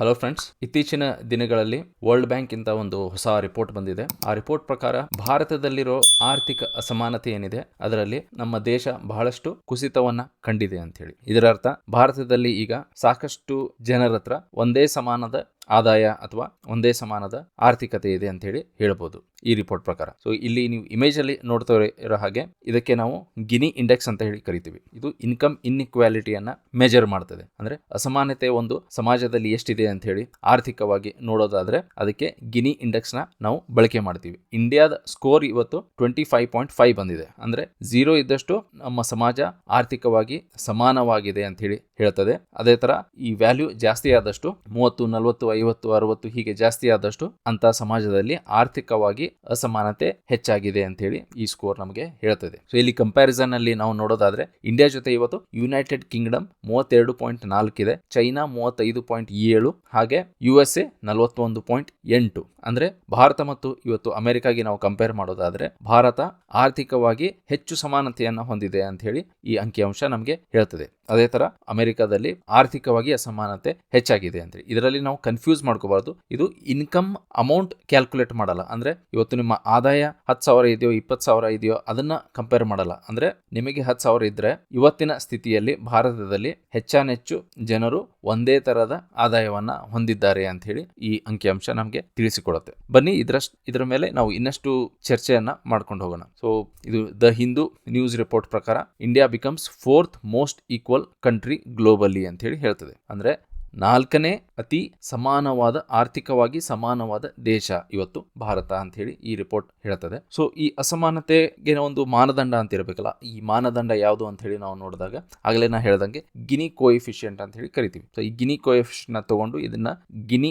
Hello friends, ಇತ್ತೀಚಿನ ದಿನಗಳಲ್ಲಿ world bank ಇಂದ ಒಂದು ಹೊಸ ರಿಪೋರ್ಟ್ ಬಂದಿದೆ. ಆ ರಿಪೋರ್ಟ್ ಪ್ರಕಾರ ಭಾರತದಲ್ಲಿರೋ ಆರ್ಥಿಕ ಅಸಮಾನತೆ ಏನಿದೆ ಅದರಲ್ಲಿ ನಮ್ಮ ದೇಶ ಬಹಳಷ್ಟು ಕುಸಿತವನ್ನ ಕಂಡಿದೆ ಅಂತ ಹೇಳಿ. ಇದರ ಅರ್ಥ ಭಾರತದಲ್ಲಿ ಈಗ ಸಾಕಷ್ಟು ಜನರ ಹತ್ರ ಒಂದೇ ಸಮಾನದ ಆದಾಯ ಅಥವಾ ಒಂದೇ ಸಮಾನದ ಆರ್ಥಿಕತೆ ಇದೆ ಅಂತ ಹೇಳಿ ಹೇಳ್ಬೋದು ಈ ರಿಪೋರ್ಟ್ ಪ್ರಕಾರ. ಸೊ ಇಲ್ಲಿ ನೀವು ಇಮೇಜ್ ಅಲ್ಲಿ ನೋಡ್ತಾ ಇರೋ ಹಾಗೆ ಇದಕ್ಕೆ ನಾವು ಗಿನಿ ಇಂಡೆಕ್ಸ್ ಅಂತ ಹೇಳಿ ಕರಿತೀವಿ. ಇದು ಇನ್ಕಮ್ ಇನ್ಇಕ್ವಾಲಿಟಿಯನ್ನ ಮೆಜರ್ ಮಾಡ್ತದೆ. ಅಂದ್ರೆ ಅಸಮಾನತೆ ಒಂದು ಸಮಾಜದಲ್ಲಿ ಎಷ್ಟಿದೆ ಅಂತ ಹೇಳಿ ಆರ್ಥಿಕವಾಗಿ ನೋಡೋದಾದ್ರೆ ಅದಕ್ಕೆ ಗಿನಿ ಇಂಡೆಕ್ಸ್ ನ ನಾವು ಬಳಕೆ ಮಾಡ್ತೀವಿ. ಇಂಡಿಯಾದ ಸ್ಕೋರ್ ಇವತ್ತು 25.5 ಬಂದಿದೆ. ಅಂದ್ರೆ 0 ಇದ್ದಷ್ಟು ನಮ್ಮ ಸಮಾಜ ಆರ್ಥಿಕವಾಗಿ ಸಮಾನವಾಗಿದೆ ಅಂತ ಹೇಳಿ ಹೇಳ್ತದೆ. ಅದೇ ತರ ಈ ವ್ಯಾಲ್ಯೂ ಜಾಸ್ತಿ ಆದಷ್ಟು 30, 40, 50, 60 ಹೀಗೆ ಜಾಸ್ತಿ ಆದಷ್ಟು ಅಂತ ಸಮಾಜದಲ್ಲಿ ಆರ್ಥಿಕವಾಗಿ ಅಸಮಾನತೆ ಹೆಚ್ಚಾಗಿದೆ ಅಂತ ಹೇಳಿ ಈ ಸ್ಕೋರ್ ನಮಗೆ ಹೇಳ್ತದೆ. ಸೊ ಇಲ್ಲಿ ಕಂಪ್ಯಾರಿಸನ್ ಅಲ್ಲಿ ನಾವು ನೋಡೋದಾದ್ರೆ ಇಂಡಿಯಾ ಜೊತೆ ಇವತ್ತು ಯುನೈಟೆಡ್ ಕಿಂಗ್ಡಮ್ 32.4 ಇದೆ, ಚೈನಾ 35.7, ಹಾಗೆ USA 41.8. ಅಂದ್ರೆ ಭಾರತ ಮತ್ತು ಇವತ್ತು ಅಮೆರಿಕಾಗೆ ನಾವು ಕಂಪೇರ್ ಮಾಡೋದಾದ್ರೆ ಭಾರತ ಆರ್ಥಿಕವಾಗಿ ಹೆಚ್ಚು ಸಮಾನತೆಯನ್ನ ಹೊಂದಿದೆ ಅಂತ ಹೇಳಿ ಈ ಅಂಕಿಅಂಶ ನಮಗೆ ಹೇಳ್ತದೆ. ಅದೇ ತರ ಅಮೆರಿಕಾದಲ್ಲಿ ಆರ್ಥಿಕವಾಗಿ ಅಸಮಾನತೆ ಹೆಚ್ಚಾಗಿದೆ ಅಂತ. ಇದರಲ್ಲಿ ನಾವು ಕನ್ಫ್ಯೂಸ್ ಮಾಡ್ಕೋಬಾರ್ದು. ಇದು ಇನ್ಕಮ್ ಅಮೌಂಟ್ ಕ್ಯಾಲ್ಕುಲೇಟ್ ಮಾಡಲ್ಲ. ಅಂದ್ರೆ ಇವತ್ತು ನಿಮ್ಮ ಆದಾಯ 10,000 ಇದೆಯೋ 20,000 ಇದೆಯೋ ಅದನ್ನ ಕಂಪೇರ್ ಮಾಡಲ್ಲ. ಅಂದ್ರೆ ನಿಮಗೆ 10,000 ಇದ್ರೆ ಇವತ್ತಿನ ಸ್ಥಿತಿಯಲ್ಲಿ ಭಾರತದಲ್ಲಿ ಹೆಚ್ಚಾನೆಚ್ಚು ಜನರು ಒಂದೇ ತರದ ಆದಾಯವನ್ನ ಹೊಂದಿದ್ದಾರೆ ಅಂತ ಹೇಳಿ ಈ ಅಂಕಿಅಂಶ ನಮಗೆ ತಿಳಿಸಿಕೊಡುತ್ತೆ. ಬನ್ನಿ ಇದರ ಮೇಲೆ ನಾವು ಇನ್ನಷ್ಟು ಚರ್ಚೆಯನ್ನ ಮಾಡ್ಕೊಂಡು ಹೋಗೋಣ. ಸೊ ಇದು ದ ಹಿಂದೂ ನ್ಯೂಸ್ ರಿಪೋರ್ಟ್ ಪ್ರಕಾರ India becomes 4th most equal country globally ಅಂತ ಹೇಳಿ ಹೇಳ್ತದೆ. ಅಂದ್ರೆ 4ನೇ ಅತಿ ಸಮಾನವಾದ ಆರ್ಥಿಕವಾಗಿ ಸಮಾನವಾದ ದೇಶ ಇವತ್ತು ಭಾರತ ಅಂತ ಹೇಳಿ ಈ ರಿಪೋರ್ಟ್ ಹೇಳ್ತದೆ. ಸೊ ಈ ಅಸಮಾನತೆಗೆ ಒಂದು ಮಾನದಂಡ ಅಂತ ಇರಬೇಕಲ್ಲ, ಈ ಮಾನದಂಡ ಯಾವುದು ಅಂತ ಹೇಳಿ ನಾವು ನೋಡಿದಾಗ ಆಗಲೇ ನಾ ಹೇಳ್ದಂಗೆ ಗಿನಿ ಕೋಎಫಿಷಿಯಂಟ್ ಅಂತ ಹೇಳಿ ಕರಿತೀವಿ. ಸೊ ಈ ಗಿನಿ ಕೋಎಫಿಷಿಯಂಟ್ ನ ತಗೊಂಡು ಇದನ್ನ ಗಿನಿ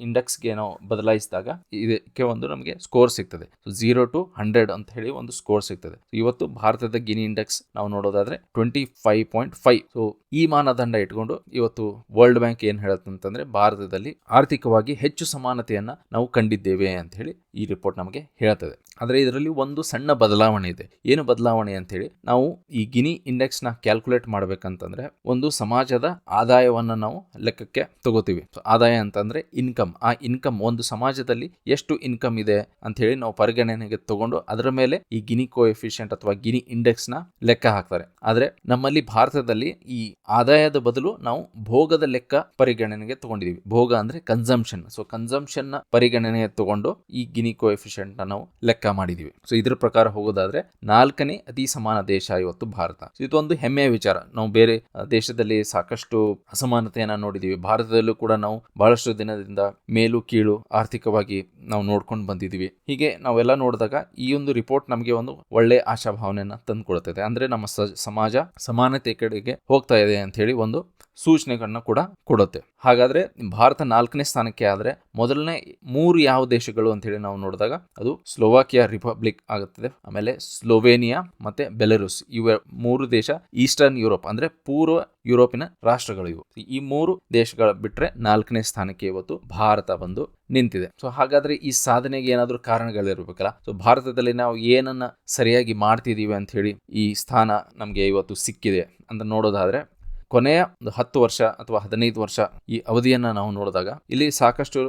ಇಂಡೆಕ್ಸ್ಗೆ ನಾವು ಬದಲಾಯಿಸಿದಾಗ ಇದಕ್ಕೆ ಒಂದು ನಮಗೆ ಸ್ಕೋರ್ ಸಿಗ್ತದೆ. 0 to 100 ಅಂತ ಹೇಳಿ ಒಂದು ಸ್ಕೋರ್ ಸಿಗ್ತದೆ. ಇವತ್ತು ಭಾರತದ ಗಿನಿ ಇಂಡೆಕ್ಸ್ ನಾವು ನೋಡೋದಾದ್ರೆ 25.5. ಸೊ ಈ ಮಾನದಂಡ ಇಟ್ಕೊಂಡು ಇವತ್ತು ವರ್ಲ್ಡ್ ಬ್ಯಾಂಕ್ ಏನ್ ಹೇಳುತ್ತಂತಂದ್ರೆ ಭಾರತದಲ್ಲಿ ಆರ್ಥಿಕವಾಗಿ ಹೆಚ್ಚು ಸಮಾನತೆಯನ್ನ ನಾವು ಕಂಡಿದ್ದೇವೆ ಅಂತ ಹೇಳಿ ಈ ರಿಪೋರ್ಟ್ ನಮಗೆ ಹೇಳ್ತದೆ. ಆದ್ರೆ ಇದರಲ್ಲಿ ಒಂದು ಸಣ್ಣ ಬದಲಾವಣೆ ಇದೆ. ಏನು ಬದಲಾವಣೆ ಅಂತ ಹೇಳಿ, ನಾವು ಈ ಗಿನಿ ಇಂಡೆಕ್ಸ್ ನ ಕ್ಯಾಲ್ಕುಲೇಟ್ ಮಾಡ್ಬೇಕಂತಂದ್ರೆ ಒಂದು ಸಮಾಜದ ಆದಾಯವನ್ನ ನಾವು ಲೆಕ್ಕಕ್ಕೆ ತಗೋತೀವಿ. ಆದಾಯ ಅಂತಂದ್ರೆ ಇನ್ಕಮ್. ಆ ಇನ್ಕಮ್ ಒಂದು ಸಮಾಜದಲ್ಲಿ ಎಷ್ಟು ಇನ್ಕಮ್ ಇದೆ ಅಂತ ಹೇಳಿ ನಾವು ಪರಿಗಣನೆಗೆ ತಗೊಂಡು ಅದರ ಮೇಲೆ ಈ ಗಿನಿ ಕೋಎಫಿಷಿಯಂಟ್ ಅಥವಾ ಗಿನಿ ಇಂಡೆಕ್ಸ್ ನ ಲೆಕ್ಕ ಹಾಕ್ತಾರೆ. ಆದ್ರೆ ನಮ್ಮಲ್ಲಿ ಭಾರತದಲ್ಲಿ ಈ ಆದಾಯದ ಬದಲು ನಾವು ಭೋಗದ ಲೆಕ್ಕ ಪರಿಗಣನೆಗೆ ತಗೊಂಡಿದೀವಿ. ಭೋಗ ಅಂದ್ರೆ ಕನ್ಸಂಪ್ಷನ್. ಸೊ ಕನ್ಸಂಪ್ಷನ್ ನ ಪರಿಗಣನೆಗೆ ತಗೊಂಡು ಈ ಗಿನಿ ಕೋಎಫಿಷಿಯಂಟ್ ನ ನಾವು ಲೆಕ್ಕ ಮಾಡಿದೀವಿ. ಸೊ ಇದ್ರ ಪ್ರಕಾರ ಹೋಗೋದಾದ್ರೆ 4ನೇ ಅತಿ ಸಮಾನ ದೇಶ ಇವತ್ತು ಭಾರತ. ಇದೊಂದು ಹೆಮ್ಮೆಯ ವಿಚಾರ. ನಾವು ಬೇರೆ ದೇಶದಲ್ಲಿ ಸಾಕಷ್ಟು ಅಸಮಾನತೆಯನ್ನ ನೋಡಿದೀವಿ. ಭಾರತದಲ್ಲೂ ಕೂಡ ನಾವು ಬಹಳಷ್ಟು ದಿನದಿಂದ ಮೇಲು ಕೀಳು ಆರ್ಥಿಕವಾಗಿ ನಾವು ನೋಡ್ಕೊಂಡು ಬಂದಿದೀವಿ. ಹೀಗೆ ನಾವೆಲ್ಲ ನೋಡಿದಾಗ ಈ ಒಂದು ರಿಪೋರ್ಟ್ ನಮಗೆ ಒಂದು ಒಳ್ಳೆ ಆಶಾಭಾವನೆಯನ್ನ ತಂದುಕೊಡುತ್ತದೆ. ಅಂದ್ರೆ ನಮ್ಮ ಸಮಾಜ ಸಮಾನತೆ ಕಡೆಗೆ ಹೋಗ್ತಾ ಇದೆ ಅಂತ ಹೇಳಿ ಒಂದು ಸೂಚನೆಗಳನ್ನ ಕೂಡ ಕೊಡುತ್ತೆ. ಹಾಗಾದ್ರೆ ಭಾರತ 4ನೇ ಸ್ಥಾನಕ್ಕೆ ಆದ್ರೆ ಮೊದಲನೇ 3 ಯಾವ ದೇಶಗಳು ಅಂತ ಹೇಳಿ ನಾವು ನೋಡಿದಾಗ ಅದು ಸ್ಲೋವಾಕಿಯಾ ರಿಪಬ್ಲಿಕ್ ಆಗುತ್ತದೆ, ಆಮೇಲೆ ಸ್ಲೋವೇನಿಯಾ ಮತ್ತೆ ಬೆಲರುಸ್. ಇವ 3 ದೇಶ ಈಸ್ಟರ್ನ್ ಯುರೋಪ್ ಅಂದ್ರೆ ಪೂರ್ವ ಯುರೋಪಿನ ರಾಷ್ಟ್ರಗಳು ಇವು. ಈ 3 ದೇಶಗಳ ಬಿಟ್ರೆ 4ನೇ ಸ್ಥಾನಕ್ಕೆ ಇವತ್ತು ಭಾರತ ಬಂದು ನಿಂತಿದೆ. ಸೊ ಹಾಗಾದ್ರೆ ಈ ಸಾಧನೆಗೆ ಏನಾದ್ರೂ ಕಾರಣಗಳಿರ್ಬೇಕಲ್ಲ. ಸೊ ಭಾರತದಲ್ಲಿ ನಾವು ಏನನ್ನ ಸರಿಯಾಗಿ ಮಾಡ್ತಿದೀವಿ ಅಂತ ಹೇಳಿ ಈ ಸ್ಥಾನ ನಮ್ಗೆ ಇವತ್ತು ಸಿಕ್ಕಿದೆ ಅಂತ ನೋಡೋದಾದ್ರೆ ಕೊನೆಯ 10 ವರ್ಷ ಅಥವಾ 15 ವರ್ಷ ಈ ಅವಧಿಯನ್ನ ನಾವು ನೋಡಿದಾಗ ಇಲ್ಲಿ ಸಾಕಷ್ಟು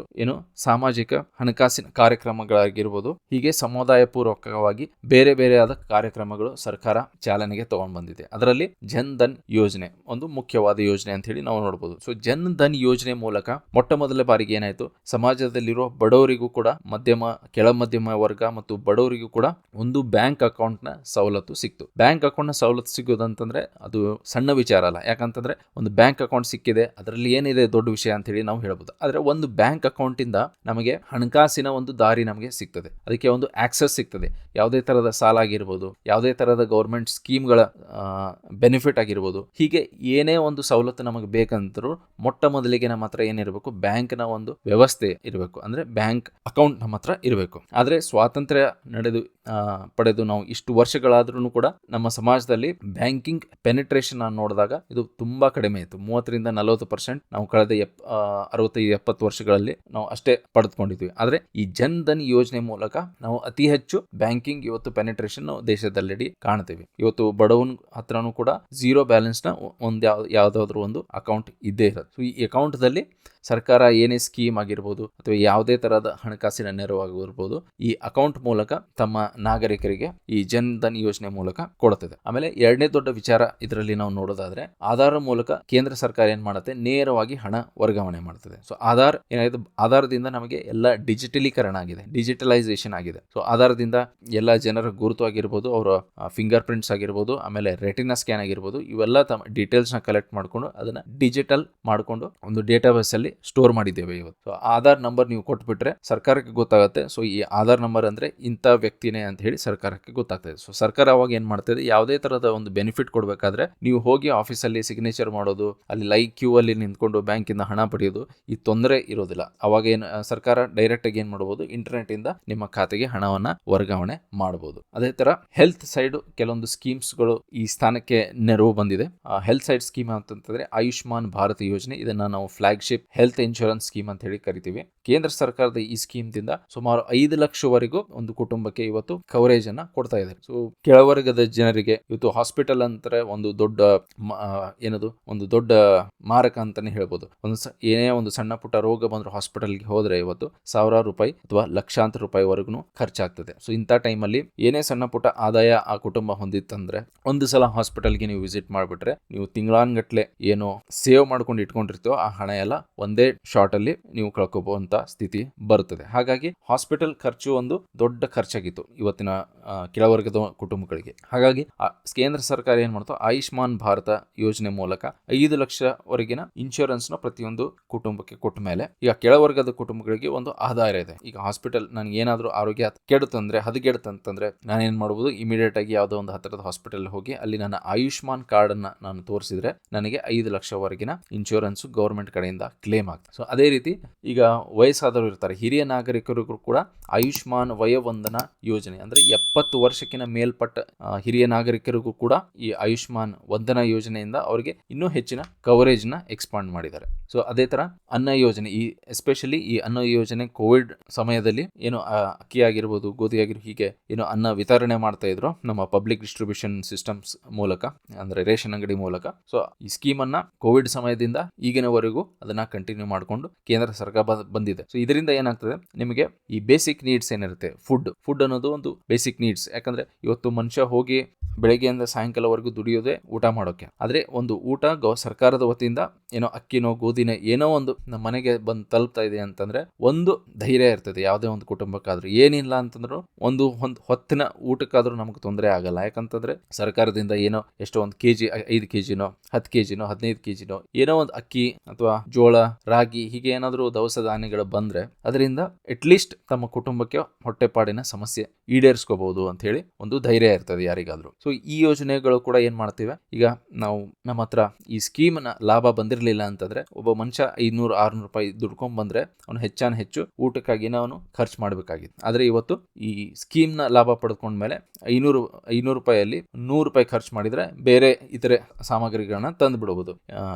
ಸಾಮಾಜಿಕ ಹಣಕಾಸಿನ ಕಾರ್ಯಕ್ರಮಗಳಾಗಿರ್ಬೋದು, ಹೀಗೆ ಸಮುದಾಯ ಪೂರ್ವಕವಾಗಿ ಬೇರೆ ಬೇರೆಯಾದ ಕಾರ್ಯಕ್ರಮಗಳು ಸರ್ಕಾರ ಚಾಲನೆಗೆ ತಗೊಂಡ್ ಬಂದಿದೆ. ಅದರಲ್ಲಿ ಜನ್ ಧನ್ ಯೋಜನೆ ಒಂದು ಮುಖ್ಯವಾದ ಯೋಜನೆ ಅಂತ ಹೇಳಿ ನಾವು ನೋಡಬಹುದು. ಸೊ ಜನ್ ಧನ್ ಯೋಜನೆ ಮೂಲಕ ಮೊಟ್ಟ ಮೊದಲ ಬಾರಿಗೆ ಏನಾಯ್ತು, ಸಮಾಜದಲ್ಲಿರುವ ಬಡವರಿಗೂ ಕೂಡ ಕೆಳ ಮಧ್ಯಮ ವರ್ಗ ಮತ್ತು ಬಡವರಿಗೂ ಕೂಡ ಒಂದು ಬ್ಯಾಂಕ್ ಅಕೌಂಟ್ ನ ಸವಲತ್ತು ಸಿಕ್ತು. ಬ್ಯಾಂಕ್ ಅಕೌಂಟ್ ನ ಸವಲತ್ತು ಸಿಗೋದಂತಂದ್ರೆ ಅದು ಸಣ್ಣ ವಿಚಾರ ಅಲ್ಲ. ಯಾಕಂತಂದ್ರೆ ಒಂದು ಬ್ಯಾಂಕ್ ಅಕೌಂಟ್ ಸಿಕ್ಕಿದೆ, ಅದರಲ್ಲಿ ಏನಿದೆ ದೊಡ್ಡ ವಿಷಯ ಅಂತ ಹೇಳಿ ನಾವು ಹೇಳ್ಬೋದು. ಆದ್ರೆ ಒಂದು ಬ್ಯಾಂಕ್ ಅಕೌಂಟ್ ಇಂದ ನಮಗೆ ಹಣಕಾಸಿನ ಒಂದು ದಾರಿ ನಮಗೆ ಸಿಗ್ತದೆ. ಅದಕ್ಕೆ ಒಂದು ಆಕ್ಸೆಸ್ ಸಿಗ್ತದೆ. ಯಾವುದೇ ತರಹದ ಸಾಲ ಆಗಿರ್ಬೋದು, ಯಾವುದೇ ತರಹದ ಗೌರ್ಮೆಂಟ್ ಸ್ಕೀಮ್ಗಳ ಬೆನಿಫಿಟ್ ಆಗಿರ್ಬೋದು, ಹೀಗೆ ಏನೇ ಒಂದು ಸವಲತ್ತು ನಮಗೆ ಬೇಕಂತರೂ ಮೊಟ್ಟ ಮೊದಲಿಗೆ ನಮ್ಮ ಹತ್ರ ಏನಿರಬೇಕು, ಬ್ಯಾಂಕ್ ನ ಒಂದು ವ್ಯವಸ್ಥೆ ಇರಬೇಕು. ಅಂದ್ರೆ ಬ್ಯಾಂಕ್ ಅಕೌಂಟ್ ನಮ್ಮ ಹತ್ರ ಇರಬೇಕು. ಆದ್ರೆ ಸ್ವಾತಂತ್ರ್ಯ ಪಡೆದು ನಾವು ಇಷ್ಟು ವರ್ಷಗಳಾದ್ರೂ ಕೂಡ ನಮ್ಮ ಸಮಾಜದಲ್ಲಿ ಬ್ಯಾಂಕಿಂಗ್ ಪೆನಿಟ್ರೇಷನ್ ನೋಡಿದಾಗ ಇದು ತುಂಬಾ ಕಡಿಮೆ ಇತ್ತು. 30-40% ನಾವು ಕಳೆದ 65-70 ವರ್ಷಗಳಲ್ಲಿ ನಾವು ಅಷ್ಟೇ ಪಡೆದುಕೊಂಡಿದ್ವಿ. ಆದ್ರೆ ಈ ಜನ್ ಧನ್ ಯೋಜನೆ ಮೂಲಕ ನಾವು ಅತಿ ಹೆಚ್ಚು ಬ್ಯಾಂಕಿಂಗ್ ಇವತ್ತು ಪೆನೆಟ್ರೇಷನ್ ದೇಶದಲ್ಲೆಡೆ ಕಾಣ್ತೀವಿ. ಇವತ್ತು ಬಡವನ ಹತ್ರನೂ ಕೂಡ ಝೀರೋ ಬ್ಯಾಲೆನ್ಸ್ ನ ಯಾವ್ದಾದ್ರು ಒಂದು ಅಕೌಂಟ್ ಇದ್ದೇ ಇರೋದು. ಸೊ ಈ ಅಕೌಂಟ್ ದಲ್ಲಿ ಸರ್ಕಾರ ಏನೇ ಸ್ಕೀಮ್ ಆಗಿರ್ಬೋದು ಅಥವಾ ಯಾವುದೇ ತರಹದ ಹಣಕಾಸಿನ ನೆರವಾಗಿರ್ಬೋದು ಈ ಅಕೌಂಟ್ ಮೂಲಕ ತಮ್ಮ ನಾಗರಿಕರಿಗೆ ಈ ಜನ್ ಧನ್ ಯೋಜನೆ ಮೂಲಕ ಕೊಡುತ್ತದೆ. ಆಮೇಲೆ ಎರಡನೇ ದೊಡ್ಡ ವಿಚಾರ ಇದರಲ್ಲಿ ನಾವು ನೋಡೋದಾದ್ರೆ ಆಧಾರ್ ಮೂಲಕ ಕೇಂದ್ರ ಸರ್ಕಾರ ಏನ್ ಮಾಡುತ್ತೆ, ನೇರವಾಗಿ ಹಣ ವರ್ಗಾವಣೆ ಮಾಡ್ತದೆ. ಸೊ ಆಧಾರ್ ಏನಾಗಿದೆ, ಆಧಾರದಿಂದ ನಮಗೆ ಎಲ್ಲ ಡಿಜಿಟಲೀಕರಣ ಆಗಿದೆ, ಡಿಜಿಟಲೈಸೇಷನ್ ಆಗಿದೆ. ಸೊ ಆಧಾರದಿಂದ ಎಲ್ಲ ಜನರ ಗುರುತು ಆಗಿರ್ಬೋದು, ಅವರ ಫಿಂಗರ್ ಪ್ರಿಂಟ್ಸ್ ಆಗಿರ್ಬೋದು, ಆಮೇಲೆ ರೆಟಿನಾ ಸ್ಕ್ಯಾನ್ ಆಗಿರ್ಬೋದು, ಇವೆಲ್ಲ ತಮ್ಮ ಡೀಟೇಲ್ಸ್ ನ ಕಲೆಕ್ಟ್ ಮಾಡ್ಕೊಂಡು ಅದನ್ನ ಡಿಜಿಟಲ್ ಮಾಡ್ಕೊಂಡು ಒಂದು ಡೇಟಾಬೇಸ್ ಅಲ್ಲಿ ಸ್ಟೋರ್ ಮಾಡಿದ್ದೇವೆ ಇವತ್ತು. ಸೊ ಆಧಾರ್ ನಂಬರ್ ನೀವು ಕೊಟ್ಬಿಟ್ರೆ ಸರ್ಕಾರಕ್ಕೆ ಗೊತ್ತಾಗುತ್ತೆ. ಸೊ ಈ ಆಧಾರ್ ನಂಬರ್ ಅಂದ್ರೆ ಇಂಥ ವ್ಯಕ್ತಿನೇ ಅಂತ ಹೇಳಿ ಸರ್ಕಾರಕ್ಕೆ ಗೊತ್ತಾಗ್ತದೆ. ಸೊ ಸರ್ಕಾರ ಅವಾಗ ಏನ್ ಮಾಡ್ತದೆ, ಯಾವುದೇ ತರಹದ ಒಂದು ಬೆನಿಫಿಟ್ ಕೊಡ್ಬೇಕಾದ್ರೆ ನೀವು ಹೋಗಿ ಆಫೀಸಲ್ಲಿ ಸಿಗ್ನೇಚರ್ ಮಾಡೋದು, ಅಲ್ಲಿ ಕ್ಯೂ ಅಲ್ಲಿ ನಿಂತ್ಕೊಂಡು ಬ್ಯಾಂಕಿಂದ ಹಣ ಪಡೆಯೋದು, ಈ ತೊಂದರೆ ಇರೋದಿಲ್ಲ. ಅವಾಗ ಏನು ಸರ್ಕಾರ ಡೈರೆಕ್ಟ್ ಆಗಿ ಏನ್ ಮಾಡಬಹುದು, ಇಂಟರ್ನೆಟ್ ಇಂದ ನಿಮ್ಮ ಖಾತೆಗೆ ಹಣವನ್ನ ವರ್ಗಾವಣೆ ಮಾಡಬಹುದು. ಅದೇ ತರ ಹೆಲ್ತ್ ಸೈಡ್ ಕೆಲವೊಂದು ಸ್ಕೀಮ್ಸ್ ಗಳು ಈ ಸ್ಥಾನಕ್ಕೆ ನೆರವು ಬಂದಿದೆ. ಹೆಲ್ತ್ ಸೈಡ್ ಸ್ಕೀಮ್ ಅಂತಂದ್ರೆ ಆಯುಷ್ಮಾನ್ ಭಾರತ್ ಯೋಜನೆ, ಇದನ್ನ ನಾವು ಫ್ಲಾಗ್ಶಿಪ್ ಹೆಲ್ತ್ ಇನ್ಶೂರೆನ್ಸ್ ಸ್ಕೀಮ್ ಅಂತ ಹೇಳಿ ಕರಿತೀವಿ. ಕೇಂದ್ರ ಸರ್ಕಾರದ ಈ ಸ್ಕೀಮ್ ದಿಂದ ಸುಮಾರು 5 ಲಕ್ಷವರೆಗೂ ಒಂದು ಕುಟುಂಬಕ್ಕೆ ಇವತ್ತು ಕವರೇಜ್ ಅನ್ನ ಕೊಡ್ತಾ ಇದೆ. ಸೊ ಕೆಳವರ್ಗದ ಜನರಿಗೆ ಇವತ್ತು ಹಾಸ್ಪಿಟಲ್ ಅಂತಾರೆ ಒಂದು ದೊಡ್ಡ ಒಂದು ದೊಡ್ಡ ಮಾರಕ ಅಂತಾನೆ ಹೇಳ್ಬೋದು. ಏನೇ ಒಂದು ಸಣ್ಣ ಪುಟ್ಟ ರೋಗ ಬಂದ್ರು ಹಾಸ್ಪಿಟಲ್ಗೆ ಹೋದ್ರೆ ಇವತ್ತು ಸಾವಿರಾರು ರೂಪಾಯಿ ಅಥವಾ ಲಕ್ಷಾಂತರ ರೂಪಾಯಿವರೆಗೂ ಖರ್ಚಾಗ್ತದೆ. ಸೊ ಇಂಥ ಟೈಮಲ್ಲಿ ಏನೇ ಸಣ್ಣ ಪುಟ್ಟ ಆದಾಯ ಆ ಕುಟುಂಬ ಹೊಂದಿತ್ತಂದ್ರೆ ಒಂದು ಸಲ ಹಾಸ್ಪಿಟಲ್ಗೆ ನೀವು ವಿಸಿಟ್ ಮಾಡ್ಬಿಟ್ರೆ ನೀವು ತಿಂಗಳಾನ್ಗಟ್ಲೆ ಏನೋ ಸೇವ್ ಮಾಡ್ಕೊಂಡು ಇಟ್ಕೊಂಡಿರ್ತೀವೋ ಆ ಹಣ ಎಲ್ಲ ಒಂದೇ ಶಾರ್ಟ್ ಅಲ್ಲಿ ನೀವು ಕಳ್ಕೋಬಹುವಂತ ಸ್ಥಿತಿ ಬರುತ್ತದೆ. ಹಾಗಾಗಿ ಹಾಸ್ಪಿಟಲ್ ಖರ್ಚು ಒಂದು ದೊಡ್ಡ ಖರ್ಚಾಗಿತ್ತು ಇವತ್ತಿನ ಕೆಳವರ್ಗದ ಕುಟುಂಬಗಳಿಗೆ. ಹಾಗಾಗಿ ಕೇಂದ್ರ ಸರ್ಕಾರ ಏನ್ ಮಾಡ್ತೋ, ಆಯುಷ್ಮಾನ್ ಭಾರತ ಯೋಜನೆ ಮೂಲಕ 5 ಲಕ್ಷವರೆಗಿನ ಇನ್ಶೂರೆನ್ಸ್ ನ ಪ್ರತಿಯೊಂದು ಕುಟುಂಬಕ್ಕೆ ಕೊಟ್ಟ ಮೇಲೆ ಈಗ ಕೆಳವರ್ಗದ ಕುಟುಂಬಗಳಿಗೆ ಒಂದು ಆಧಾರ ಇದೆ. ಈಗ ಹಾಸ್ಪಿಟಲ್ ನನಗೆ ಏನಾದ್ರೂ ಆರೋಗ್ಯ ಹದಗೆಡುತ್ತಂತಂದ್ರೆ ನಾನು ಏನ್ ಮಾಡಬಹುದು, ಇಮಿಡಿಯೇಟ್ ಆಗಿ ಯಾವುದೋ ಒಂದು ಹತ್ತಿರದ ಹಾಸ್ಪಿಟಲ್ ಹೋಗಿ ಅಲ್ಲಿ ನನ್ನ ಆಯುಷ್ಮಾನ್ ಕಾರ್ಡ್ ಅನ್ನ ನಾನು ತೋರಿಸಿದ್ರೆ ನನಗೆ 5 ಲಕ್ಷವರೆಗಿನ ಇನ್ಶೂರೆನ್ಸ್ ಗೌರ್ಮೆಂಟ್ ಕಡೆಯಿಂದ ಕ್ಲೇಮ್ ಆಗ್ತದೆ. ಸೊ ಅದೇ ರೀತಿ ಈಗ ವಯಸ್ಸಾದವರು ಇರ್ತಾರೆ, ಹಿರಿಯ ನಾಗರಿಕರಿಗೂ ಕೂಡ ಆಯುಷ್ಮಾನ್ ವಯೋವಂದನಾ ಯೋಜನೆ ಅಂದ್ರೆ 70 ವರ್ಷಕ್ಕಿಂತ ಮೇಲ್ಪಟ್ಟ ಹಿರಿಯ ನಾಗರಿಕರಿಗೂ ಕೂಡ ಈ ಆಯುಷ್ಮಾನ್ ವಂದನಾ ಯೋಜನೆಯಿಂದ ಅವರಿಗೆ ಇನ್ನೂ ಹೆಚ್ಚಿನ ಕವರೇಜ್ ನ ಎಕ್ಸ್ಪಾಂಡ್ ಮಾಡಿದ್ದಾರೆ. ಸೊ ಅದೇ ತರ ಅನ್ನ ಯೋಜನೆ, ಈ ಎಸ್ಪೆಷಲಿ ಈ ಅನ್ನ ಯೋಜನೆ ಕೋವಿಡ್ ಸಮಯದಲ್ಲಿ ಏನು ಅಕ್ಕಿ ಆಗಿರ್ಬೋದು, ಗೋಧಿ ಆಗಿರ್ಬೋದು, ಹೀಗೆ ಏನು ಅನ್ನ ವಿತರಣೆ ಮಾಡ್ತಾ ಇದ್ರು ನಮ್ಮ ಪಬ್ಲಿಕ್ ಡಿಸ್ಟ್ರಿಬ್ಯೂಷನ್ ಸಿಸ್ಟಮ್ಸ್ ಮೂಲಕ, ಅಂದ್ರೆ ರೇಷನ್ ಅಂಗಡಿ ಮೂಲಕ. ಸೊ ಈ ಸ್ಕೀಮ್ ಅನ್ನ ಕೋವಿಡ್ ಸಮಯದಿಂದ ಈಗಿನವರೆಗೂ ಅದನ್ನ ಕಂಟಿನ್ಯೂ ಮಾಡಿಕೊಂಡು ಕೇಂದ್ರ ಸರ್ಕಾರ ಬಂದಿದೆ. ಸೊ ಇದರಿಂದ ಏನಾಗ್ತದೆ, ನಿಮಗೆ ಈ ಬೇಸಿಕ್ ನೀಡ್ಸ್ ಏನಿರುತ್ತೆ, ಫುಡ್ ಅನ್ನೋದು ಒಂದು ಬೇಸಿಕ್ ನೀಡ್ಸ್. ಯಾಕಂದ್ರೆ ಇವತ್ತು ಮನುಷ್ಯ ಹೋಗಿ ಬೆಳಗ್ಗೆಯಿಂದ ಸಾಯಂಕಾಲವರೆಗೂ ದುಡಿಯೋದೇ ಊಟ ಮಾಡೋಕೆ. ಆದ್ರೆ ಒಂದು ಊಟ ಸರ್ಕಾರದ ವತಿಯಿಂದ ಏನೋ ಅಕ್ಕಿನೋ ಗೋಧಿನೋ ಏನೋ ಒಂದು ನಮ್ಮ ಮನೆಗೆ ಬಂದು ತಲುಪ್ತಾ ಇದೆ ಅಂತಂದ್ರೆ ಒಂದು ಧೈರ್ಯ ಇರ್ತದೆ ಯಾವುದೇ ಒಂದು ಕುಟುಂಬಕ್ಕಾದ್ರೂ. ಏನಿಲ್ಲ ಅಂತಂದ್ರು ಒಂದು ಹೊತ್ತಿನ ಊಟಕ್ಕಾದ್ರೂ ನಮ್ಗೆ ತೊಂದರೆ ಆಗಲ್ಲ. ಯಾಕಂತಂದ್ರೆ ಸರ್ಕಾರದಿಂದ ಏನೋ ಎಷ್ಟೋ ಒಂದು ಕೆಜಿ 5 ಕೆಜಿನೋ 10 ಕೆಜಿನೋ 15 ಕೆಜಿನೋ ಏನೋ ಒಂದು ಅಕ್ಕಿ ಅಥವಾ ಜೋಳ, ರಾಗಿ, ಹೀಗೆ ಏನಾದ್ರೂ ದವಸ ಧಾನ್ಯಗಳು ಬಂದ್ರೆ ಅದರಿಂದ ಅಟ್ಲೀಸ್ಟ್ ತಮ್ಮ ಕುಟುಂಬಕ್ಕೆ ಹೊಟ್ಟೆಪಾಡಿನ ಸಮಸ್ಯೆ ಈಡೇರಿಸ್ಕೋಬಹುದು ಅಂತ ಹೇಳಿ ಒಂದು ಧೈರ್ಯ ಇರ್ತದೆ ಯಾರಿಗಾದ್ರೂ. ಸೊ ಈ ಯೋಜನೆಗಳು ಕೂಡ ಏನ್ ಮಾಡ್ತೀವಿ, ಈಗ ನಾವು ನಮ್ಮ ಹತ್ರ ಈ ಸ್ಕೀಮ್ ನ ಲಾಭ ಬಂದಿರಲಿಲ್ಲ ಅಂತಂದ್ರೆ ಒಬ್ಬ ಮನುಷ್ಯ 500-600 ರೂಪಾಯಿ ದುಡ್ಕೊಂಡ್ ಬಂದ್ರೆ ಅವನು ಹೆಚ್ಚು ಊಟಕ್ಕಾಗಿ ಅವನು ಖರ್ಚು ಮಾಡಬೇಕಾಗಿತ್ತು. ಆದ್ರೆ ಇವತ್ತು ಈ ಸ್ಕೀಮ್ ನ ಲಾಭ ಪಡೆದುಕೊಂಡ್ಮೇಲೆ 500 ರೂಪಾಯಿಯಲ್ಲಿ 100 ರೂಪಾಯಿ ಖರ್ಚು ಮಾಡಿದ್ರೆ ಬೇರೆ ಇತರೆ ಸಾಮಗ್ರಿಗಳನ್ನ ತಂದು ಬಿಡಬಹುದು.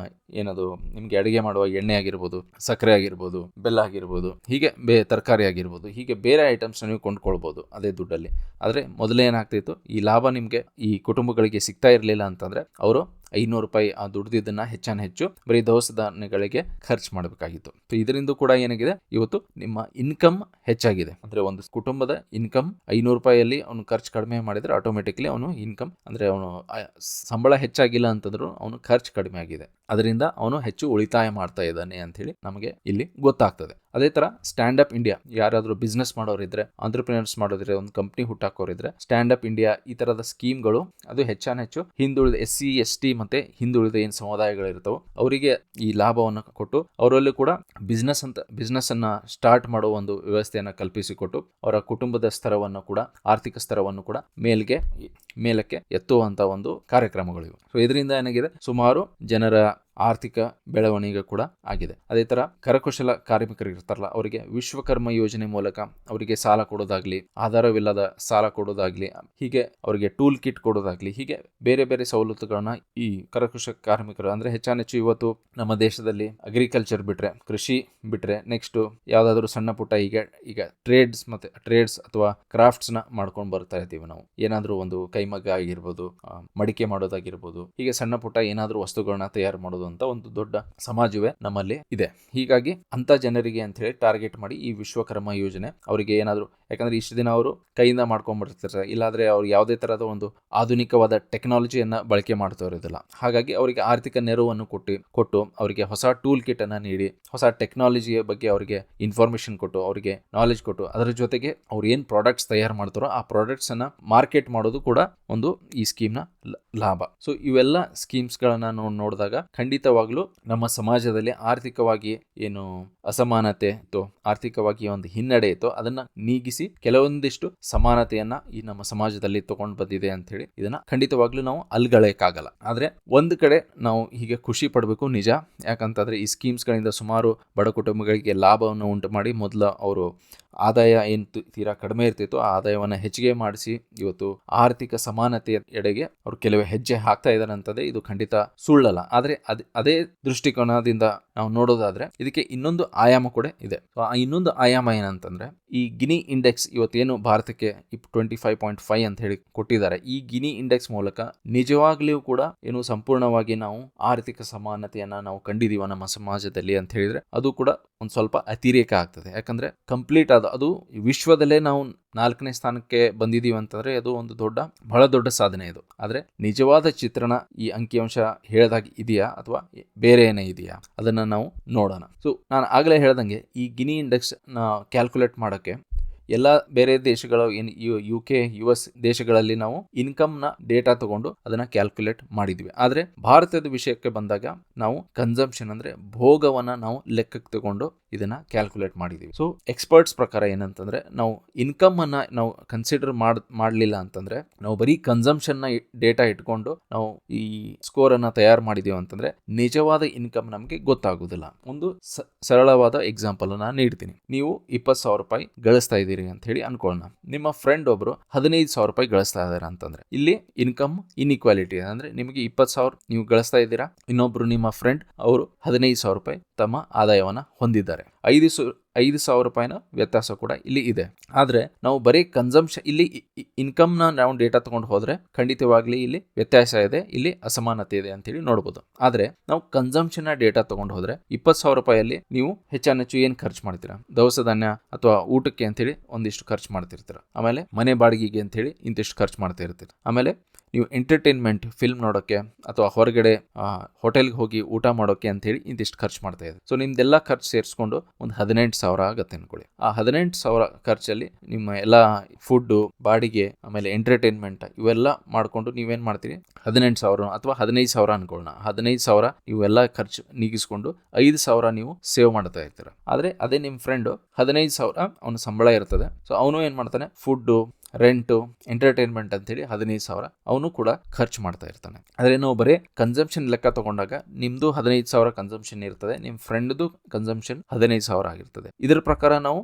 ಏನದು ನಿಮ್ಗೆ ಅಡಿಗೆ ಮಾಡುವ ಎಣ್ಣೆ ಆಗಿರ್ಬೋದು, ಸಕ್ಕರೆ ಆಗಿರ್ಬೋದು, ಬೆಲ್ಲ ಆಗಿರ್ಬೋದು, ಹೀಗೆ ತರಕಾರಿ ಆಗಿರ್ಬೋದು, ಹೀಗೆ ಬೇರೆ ಐಟಮ್ಸ್ ನೀವು ಕೊಂಡ್ಕೊಳ್ಬಹುದು ಅದೇ ದುಡ್ಡಲ್ಲಿ. ಆದ್ರೆ ಮೊದಲೇ ಏನಾಗ್ತಿತ್ತು, ಈ ಲಾಭ ನಿಮ್ಗೆ ಈ ಕುಟುಂಬಗಳಿಗೆ ಸಿಗ್ತಾ ಇರಲಿಲ್ಲ ಅಂತಂದ್ರೆ ಅವರು 500 ರೂಪಾಯಿ ಆ ದುಡ್ದಿದ್ದನ್ನ ಹೆಚ್ಚು ಬರೀ ದವಸ ಧಾನ್ಯಗಳಿಗೆ ಖರ್ಚು ಮಾಡಬೇಕಾಗಿತ್ತು. ಸೊ ಇದರಿಂದ ಕೂಡ ಏನಾಗಿದೆ, ಇವತ್ತು ನಿಮ್ಮ ಇನ್ಕಮ್ ಹೆಚ್ಚಾಗಿದೆ. ಅಂದ್ರೆ ಒಂದು ಕುಟುಂಬದ ಇನ್ಕಮ್ 500 ರೂಪಾಯಿಯಲ್ಲಿ ಅವನು ಖರ್ಚು ಕಡಿಮೆ ಮಾಡಿದ್ರೆ ಆಟೋಮೆಟಿಕ್ಲಿ ಅವನು ಇನ್ಕಮ್ ಅಂದ್ರೆ ಅವನು ಸಂಬಳ ಹೆಚ್ಚಾಗಿಲ್ಲ ಅಂತಂದ್ರು ಅವನು ಖರ್ಚು ಕಡಿಮೆ ಆಗಿದೆ. ಅದರಿಂದ ಅವನು ಹೆಚ್ಚು ಉಳಿತಾಯ ಮಾಡ್ತಾ ಇದ್ದಾನೆ ಅಂತ ಹೇಳಿ ನಮಗೆ ಇಲ್ಲಿ ಗೊತ್ತಾಗ್ತದೆ. ಅದೇ ತರ ಸ್ಟ್ಯಾಂಡ್ ಅಪ್ ಇಂಡಿಯಾ, ಯಾರಾದ್ರೂ ಬಿಸ್ನೆಸ್ ಮಾಡೋರಿದ್ರೆ, ಆಂಟ್ರಪ್ರಿನರ್ಸ್ ಮಾಡೋರಿದ್ರೆ, ಒಂದು ಕಂಪ್ನಿ ಹುಟ್ಟಾಕೋರಿದ್ರೆ, ಸ್ಟ್ಯಾಂಡ್ ಅಪ್ ಇಂಡಿಯಾ ಈ ತರದ ಸ್ಕೀಮ್ಗಳು ಅದು ಹೆಚ್ಚು ಹಿಂದುಳಿದ SC ST ಮತ್ತೆ ಹಿಂದುಳಿದ ಏನ್ ಸಮುದಾಯಗಳಿರ್ತಾವೋ ಅವರಿಗೆ ಈ ಲಾಭವನ್ನು ಕೊಟ್ಟು ಅವರಲ್ಲಿ ಕೂಡ ಬಿಸ್ನೆಸ್ ಅನ್ನ ಸ್ಟಾರ್ಟ್ ಮಾಡುವ ಒಂದು ವ್ಯವಸ್ಥೆಯನ್ನ ಕಲ್ಪಿಸಿಕೊಟ್ಟು ಅವರ ಕುಟುಂಬದ ಸ್ತರವನ್ನು ಕೂಡ, ಆರ್ಥಿಕ ಸ್ತರವನ್ನು ಕೂಡ ಮೇಲಕ್ಕೆ ಎತ್ತುವಂತ ಒಂದು ಕಾರ್ಯಕ್ರಮಗಳು ಇವು. ಸೊ ಇದರಿಂದ ಏನಾಗಿದೆ, ಸುಮಾರು ಜನರ ಆರ್ಥಿಕ ಬೆಳವಣಿಗೆ ಕೂಡ ಆಗಿದೆ. ಅದೇ ತರ ಕರಕುಶಲ ಕಾರ್ಮಿಕರು ಇರ್ತಾರಲ್ಲ, ಅವರಿಗೆ ವಿಶ್ವಕರ್ಮ ಯೋಜನೆ ಮೂಲಕ ಅವರಿಗೆ ಸಾಲ ಕೊಡೋದಾಗ್ಲಿ, ಆಧಾರವಿಲ್ಲದ ಸಾಲ ಕೊಡೋದಾಗ್ಲಿ, ಹೀಗೆ ಅವರಿಗೆ ಟೂಲ್ ಕಿಟ್ ಕೊಡೋದಾಗ್ಲಿ, ಹೀಗೆ ಬೇರೆ ಬೇರೆ ಸವಲತ್ತುಗಳನ್ನ ಈ ಕರಕುಶಲ ಕಾರ್ಮಿಕರು ಅಂದ್ರೆ ಹೆಚ್ಚಾನೆಚ್ಚು ಇವತ್ತು ನಮ್ಮ ದೇಶದಲ್ಲಿ ಅಗ್ರಿಕಲ್ಚರ್ ಬಿಟ್ರೆ, ಕೃಷಿ ಬಿಟ್ರೆ, ನೆಕ್ಸ್ಟ್ ಯಾವ್ದಾದ್ರು ಸಣ್ಣ ಪುಟ್ಟ ಈಗ ಟ್ರೇಡ್ಸ್ ಅಥವಾ ಕ್ರಾಫ್ಟ್ಸ್ ನ ಮಾಡ್ಕೊಂಡು ಬರ್ತಾ ಇದ್ದೀವಿ ನಾವು. ಏನಾದ್ರೂ ಒಂದು ಕೈಮಗ್ಗ ಆಗಿರ್ಬೋದು, ಮಡಿಕೆ ಮಾಡೋದಾಗಿರ್ಬೋದು, ಹೀಗೆ ಸಣ್ಣ ಪುಟ್ಟ ಏನಾದ್ರೂ ವಸ್ತುಗಳನ್ನ ತಯಾರು ಮಾಡೋದು ಅಂತ ಒಂದು ದೊಡ್ಡ ಸಮಾಜವೇ ನಮ್ಮಲ್ಲಿ ಇದೆ. ಹೀಗಾಗಿ ಅಂತ ಜನರಿಗೆ ಅಂತ ಹೇಳಿ ಟಾರ್ಗೆಟ್ ಮಾಡಿ ಈ ವಿಶ್ವಕರ್ಮ ಯೋಜನೆ ಅವರಿಗೆ ಏನಾದ್ರು, ಯಾಕಂದ್ರೆ ಇಷ್ಟು ದಿನ ಅವರು ಕೈಯಿಂದ ಮಾಡ್ಕೊಂಡ್ಬರ್ತಿರ್ತಾರೆ, ಇಲ್ಲಾಂದ್ರೆ ಅವ್ರು ಯಾವುದೇ ತರಹದ ಒಂದು ಆಧುನಿಕವಾದ ಟೆಕ್ನಾಲಜಿಯನ್ನ ಬಳಕೆ ಮಾಡ್ತಾ ಇರೋದಿಲ್ಲ. ಹಾಗಾಗಿ ಅವರಿಗೆ ಆರ್ಥಿಕ ನೆರವನ್ನು ಕೊಟ್ಟು ಅವರಿಗೆ ಹೊಸ ಟೂಲ್ ಕಿಟ್ ಅನ್ನ ನೀಡಿ, ಹೊಸ ಟೆಕ್ನಾಲಜಿಯ ಬಗ್ಗೆ ಅವರಿಗೆ ಇನ್ಫಾರ್ಮೇಶನ್ ಕೊಟ್ಟು, ಅವರಿಗೆ ನಾಲೆಜ್ ಕೊಟ್ಟು, ಅದರ ಜೊತೆಗೆ ಅವ್ರು ಏನ್ ಪ್ರಾಡಕ್ಟ್ಸ್ ತಯಾರು ಮಾಡ್ತಾರೋ ಆ ಪ್ರಾಡಕ್ಟ್ಸ್ ಅನ್ನ ಮಾರ್ಕೆಟ್ ಮಾಡೋದು ಕೂಡ ಒಂದು ಈ ಸ್ಕೀಮ್ ನ ಲಾಭ. ಸೊ ಇವೆಲ್ಲ ಸ್ಕೀಮ್ಸ್ ಗಳನ್ನ ನೋಡಿದಾಗ ಖಂಡಿತವಾಗ್ಲೂ ನಮ್ಮ ಸಮಾಜದಲ್ಲಿ ಆರ್ಥಿಕವಾಗಿ ಏನು ಅಸಮಾನತೆ ಇತ್ತು, ಆರ್ಥಿಕವಾಗಿ ಒಂದು ಹಿನ್ನಡೆ ಇತ್ತು, ಅದನ್ನ ನೀಗಿಸಿ ಕೆಲವೊಂದಿಷ್ಟು ಸಮಾನತೆಯನ್ನ ಈ ನಮ್ಮ ಸಮಾಜದಲ್ಲಿ ತಗೊಂಡು ಬಂದಿದೆ ಅಂತ ಹೇಳಿ ಇದನ್ನ ಖಂಡಿತವಾಗ್ಲೂ ನಾವು ಅಲ್ಗಳಕ್ಕಾಗಲ್ಲ. ಆದ್ರೆ ಒಂದು ಕಡೆ ನಾವು ಹೀಗೆ ಖುಷಿ ಪಡಬೇಕು ನಿಜ. ಯಾಕಂತಂದ್ರೆ ಈ ಸ್ಕೀಮ್ಸ್ ಗಳಿಂದ ಸುಮಾರು ಬಡ ಕುಟುಂಬಗಳಿಗೆ ಲಾಭವನ್ನು ಉಂಟು ಮಾಡಿ ಮೊದಲ ಅವರು ಆದಾಯ ಏನು ತೀರಾ ಕಡಿಮೆ ಇರ್ತಿತ್ತು ಆ ಆದಾಯವನ್ನು ಹೆಚ್ಚಿಗೆ ಮಾಡಿಸಿ ಇವತ್ತು ಆರ್ಥಿಕ ಸಮಾನತೆಯ ಎಡೆಗೆ ಅವರು ಕೆಲವು ಹೆಜ್ಜೆ ಹಾಕ್ತಾ ಇದ್ದಾರೆ ಅಂತಂದ್ರೆ ಇದು ಖಂಡಿತ ಸುಳ್ಳಲ್ಲ. ಆದ್ರೆ ಅದೇ ದೃಷ್ಟಿಕೋನದಿಂದ ನಾವು ನೋಡೋದಾದ್ರೆ ಇದಕ್ಕೆ ಇನ್ನೊಂದು ಆಯಾಮ ಕೂಡ ಇದೆ. ಆ ಇನ್ನೊಂದು ಆಯಾಮ ಏನಂತಂದ್ರೆ ಈ ಗಿನಿ ಇಂಡೆಕ್ಸ್ ಇವತ್ತೇನು ಭಾರತಕ್ಕೆ 25.5 ಅಂತ ಹೇಳಿ ಕೊಟ್ಟಿದ್ದಾರೆ, ಈ ಗಿನಿ ಇಂಡೆಕ್ಸ್ ಮೂಲಕ ನಿಜವಾಗ್ಲೂ ಕೂಡ ಏನು ಸಂಪೂರ್ಣವಾಗಿ ನಾವು ಆರ್ಥಿಕ ಸಮಾನತೆಯನ್ನ ನಾವು ಕಂಡಿದೀವ ನಮ್ಮ ಸಮಾಜದಲ್ಲಿ ಅಂತ ಹೇಳಿದ್ರೆ ಅದು ಕೂಡ ಒಂದು ಸ್ವಲ್ಪ ಅತಿರೇಕ ಆಗ್ತದೆ. ಯಾಕಂದ್ರೆ ಕಂಪ್ಲೀಟ್ ಅದು ವಿಶ್ವದಲ್ಲೇ ನಾವು 4ನೇ ಸ್ಥಾನಕ್ಕೆ ಬಂದಿದೀವಿ ಅಂತಂದ್ರೆ ಅದು ಒಂದು ಬಹಳ ದೊಡ್ಡ ಸಾಧನೆ ಇದು. ಆದ್ರೆ ನಿಜವಾದ ಚಿತ್ರಣ ಈ ಅಂಕಿಅಂಶ ಹೇಳಿದಾಗ ಇದೆಯಾ ಅಥವಾ ಬೇರೆ ಏನೇ ಇದೆಯಾ ಅದನ್ನ ನಾವು ನೋಡೋಣ. ಸೊ ನಾನು ಆಗಲೇ ಹೇಳ್ದಂಗೆ ಈ ಗಿನಿ ಇಂಡೆಕ್ಸ್ ನ ಕ್ಯಾಲ್ಕುಲೇಟ್ ಮಾಡಕ್ಕೆ ಎಲ್ಲ ಬೇರೆ ದೇಶಗಳು UK US ದೇಶಗಳಲ್ಲಿ ನಾವು ಇನ್ಕಮ್ ನ ಡೇಟಾ ತಗೊಂಡು ಅದನ್ನ ಕ್ಯಾಲ್ಕುಲೇಟ್ ಮಾಡಿದ್ವಿ. ಆದ್ರೆ ಭಾರತದ ವಿಷಯಕ್ಕೆ ಬಂದಾಗ ನಾವು ಕನ್ಸಂಪ್ಷನ್ ಅಂದ್ರೆ ಭೋಗವನ್ನ ನಾವು ಲೆಕ್ಕಕ್ಕೆ ತಗೊಂಡು ಇದನ್ನ ಕ್ಯಾಲ್ಕುಲೇಟ್ ಮಾಡಿದೀವಿ. ಸೊ ಎಕ್ಸ್ಪರ್ಟ್ಸ್ ಪ್ರಕಾರ ಏನಂತಂದ್ರೆ ನಾವು ಇನ್ಕಮ್ ಅನ್ನ ನಾವು ಕನ್ಸಿಡರ್ ಮಾಡಲಿಲ್ಲ ಅಂತಂದ್ರೆ, ನಾವು ಬರೀ ಕನ್ಸಂಪ್ಷನ್ ನ ಡೇಟಾ ಇಟ್ಕೊಂಡು ನಾವು ಈ ಸ್ಕೋರ್ ಅನ್ನ ತಯಾರು ಮಾಡಿದೀವಿ ಅಂತಂದ್ರೆ ನಿಜವಾದ ಇನ್ಕಮ್ ನಮಗೆ ಗೊತ್ತಾಗುದಿಲ್ಲ. ಒಂದು ಸರಳವಾದ ಎಕ್ಸಾಂಪಲ್ ನಾನು ನೀಡ್ತೀನಿ. ನೀವು 20,000 ರೂಪಾಯಿ ಗಳಿಸ್ತಾ ಇದ್ದೀರಿ ಅಂತ ಹೇಳಿ ಅನ್ಕೊಳ್ಳೋಣ. ನಿಮ್ಮ ಫ್ರೆಂಡ್ ಒಬ್ರು 15,000 ರೂಪಾಯಿ ಗಳಿಸ್ತಾ ಇದಾರೆ ಅಂತಂದ್ರೆ ಇಲ್ಲಿ ಇನ್ಕಮ್ ಇನ್ಇಕ್ವಾಲಿಟಿ ಅಂದ್ರೆ ನಿಮಗೆ 20,000 ನೀವು ಗಳಿಸ್ತಾ ಇದ್ದೀರಾ, ಇನ್ನೊಬ್ರು ನಿಮ್ಮ ಫ್ರೆಂಡ್ ಅವರು 15,000 ರೂಪಾಯಿ ತಮ್ಮ ಆದಾಯವನ್ನ ಹೊಂದಿದ್ದಾರೆ. 5,000 ರೂಪಾಯಿನ ವ್ಯತ್ಯಾಸ ಕೂಡ ಇಲ್ಲಿ ಇದೆ. ಆದ್ರೆ ನಾವು ಬರೀ ಕನ್ಸಂಪ್ಷನ್ ಇಲ್ಲಿ ಇನ್ಕಮ್ ನ ನಾವು ಡೇಟಾ ತಗೊಂಡು ಹೋದ್ರೆ ಖಂಡಿತವಾಗ್ಲಿ ಇಲ್ಲಿ ವ್ಯತ್ಯಾಸ ಇದೆ, ಇಲ್ಲಿ ಅಸಮಾನತೆ ಇದೆ ಅಂತ ಹೇಳಿ ನೋಡಬಹುದು. ಆದ್ರೆ ನಾವು ಕನ್ಸಂಪ್ಷನ್ ನ ಡೇಟಾ ತಗೊಂಡು ಹೋದ್ರೆ 20,000 ರೂಪಾಯಿಯಲ್ಲಿ ನೀವು ಹೆಚ್ಚಾನೆಚ್ಚು ಏನ್ ಖರ್ಚು ಮಾಡ್ತೀರಾ, ದವಸ ಧಾನ್ಯ ಅಥವಾ ಊಟಕ್ಕೆ ಅಂತ ಹೇಳಿ ಒಂದಿಷ್ಟು ಖರ್ಚು ಮಾಡ್ತಿರ್ತೀರ, ಆಮೇಲೆ ಮನೆ ಬಾಡಿಗೆಗೆ ಅಂತ ಹೇಳಿ ಇಂತಿಷ್ಟು ಖರ್ಚು ಮಾಡ್ತಾ ಇರ್ತೀರ, ಆಮೇಲೆ ನೀವು ಎಂಟರ್ಟೈನ್ಮೆಂಟ್ ಫಿಲ್ಮ್ ನೋಡೋಕ್ಕೆ ಅಥವಾ ಹೊರಗಡೆ ಹೋಟೆಲ್ಗೆ ಹೋಗಿ ಊಟ ಮಾಡೋಕೆ ಅಂತ ಹೇಳಿ ಇಂತಿಷ್ಟು ಖರ್ಚು ಮಾಡ್ತಾ ಇದೆ. ಸೊ ನಿಮ್ದೆಲ್ಲ ಖರ್ಚು ಸೇರಿಸ್ಕೊಂಡು ಒಂದು 18,000 ಆಗತ್ತೆ ಅನ್ಕೊಳ್ಳಿ. ಆ 18,000 ಖರ್ಚಲ್ಲಿ ನಿಮ್ಮ ಎಲ್ಲ ಫುಡ್, ಬಾಡಿಗೆ, ಆಮೇಲೆ ಎಂಟರ್ಟೈನ್ಮೆಂಟ್ ಇವೆಲ್ಲ ಮಾಡ್ಕೊಂಡು ನೀವೇನ್ ಮಾಡ್ತೀರಿ, 18,000 ಅಥವಾ 15,000 ಅನ್ಕೊಳ್ಳೋಣ. 15,000 ಇವೆಲ್ಲ ಖರ್ಚು ನೀಗಿಸ್ಕೊಂಡು 5,000 ನೀವು ಸೇವ್ ಮಾಡ್ತಾ ಇರ್ತೀರ. ಆದ್ರೆ ಅದೇ ನಿಮ್ ಫ್ರೆಂಡ್ 15,000 ಅವನ ಸಂಬಳ ಇರ್ತದೆ. ಸೊ ಅವನು ಏನ್ ಮಾಡ್ತಾನೆ, ಫುಡ್, ರೆಂಟು, ಎಂಟರ್ಟೈನ್ಮೆಂಟ್ ಅಂತೇಳಿ 15,000 ಅವನು ಕೂಡ ಖರ್ಚು ಮಾಡ್ತಾ ಇರ್ತಾನೆ. ಆದ್ರೆ ನಾವು ಬರೀ ಕನ್ಸಂಪ್ಷನ್ ಲೆಕ್ಕ ತಗೊಂಡಾಗ ನಿಮ್ದು 15,000 ಕನ್ಸಂಪ್ಷನ್ ಇರ್ತದೆ, ನಿಮ್ ಫ್ರೆಂಡ್ದು ಕನ್ಸಂಪ್ಷನ್ 15,000 ಆಗಿರ್ತದೆ. ಇದರ ಪ್ರಕಾರ ನಾವು